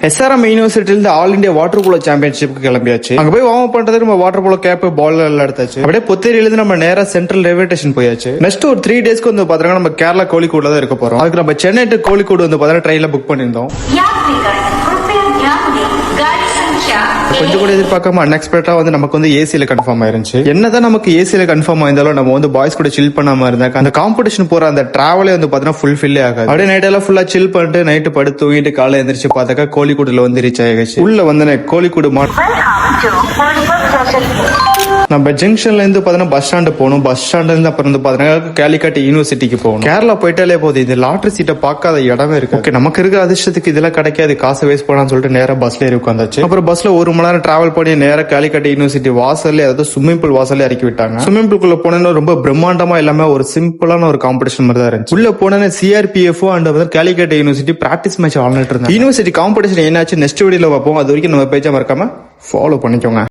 SRM யூனிவர்சிட்டியில all India water polo சாம்பியன்ஷிப்க்கு கிளம்பியாச்சு. அங்க போய் வார்ம் அப் பண்றது நம்ம வாட்டர் போலோ கேப் பால் எல்லாம் எடுத்தாச்சு. அப்படியே பொத்தேரியிலிருந்து நம்ம நேரா சென்ட்ரல் ரயில்வே ஸ்டேஷன் போயாச்சு. நெக்ஸ்ட் ஒரு 3 டேஸ்க்கு வந்து பாத்தீங்கன்னா நம்ம கேரளா கோழிக்கோடுல தான் இருக்க போறோம். அதுக்கு நம்ம சென்னை டு கோழிக்கோடு வந்து பாத்தீங்கன்னா ட்ரெயின்ல புக் பண்ணிருந்தோம். கொஞ்சம் கூட எதிர்பார்க்காம அன்எக்ஸ்பெக்டா வந்து நமக்கு வந்து ஏசியில கன்ஃபார்ம் ஆயிருச்சு. என்னதான் நமக்கு ஏசியில கன்ஃபார்ம் ஆயிருந்தாலும் நம்ம வந்து பாய்ஸ் கூட சில் பண்ணாம இருந்தா அந்த காம்படிஷன் போற அந்த டிராவலே வந்து பாத்தீங்கன்னா ஃபுல் ஃபில்லே ஆகாது. அப்படியே நைட் எல்லாம் ஃபுல்லா சில் பண்ணிட்டு நைட்டு படுத்து தூங்கிட்டு காலையில எந்திரிச்சு பார்த்தாக்கா கோழிக்கூடுல வந்து ரீச் ஆயிடுச்சு. உள்ள வந்து கோழிக்கூடு நம்ம ஜங்ஷன்ல இருந்து பாத்தீங்கன்னா பஸ் ஸ்டாண்டு போகணும். பஸ் ஸ்டாண்ட்ல இருந்து அப்புறம் வந்து பாத்தீங்கன்னா கேலிக்கட் யூனிவர்சிட்டிக்கு போகணும். கேரளா போயிட்டாலே போகுது. இது லாட்டரி சீட்டை பார்க்காத இடமே இருக்கு. ஓகே, நமக்கு இருக்கிற அதிர்ஷ்டத்துக்கு இதெல்லாம் கிடைக்காது, காசு வேஸ்ட் பண்ணான்னு சொல்லிட்டு நேரா பஸ்ல ஏறி உட்காந்தாச்சு. அப்புறம் பஸ்ல 1 மணி நேரம் டிராவல் பண்ணி நேரா கேலிக்கட் யூனிவர்சிட்டி வாசல்ல அதாவது ஸ்விம்மிங் பூல் வாசல்ல இறக்கி விட்டாங்க. ஸ்விம்மிங் பூல்குள்ள போனோம்னா ரொம்ப பிரம்மாண்டமா எல்லாமே ஒரு சிம்பிளான ஒரு காம்படிஷன் மாதிரி தான் இருந்துச்சு. உள்ள போனோன்னு CRPF and Calicut university practice match ஆடிட்டு இருந்தாங்க. யூனிவர்சிட்டி காம்படிஷன் என்னாச்சு நெக்ஸ்ட் வீடியோல பார்ப்போம். அது வரைக்கும் நம்ம பேஜை மறக்காம ஃபாலோ பண்ணிக்கோங்க.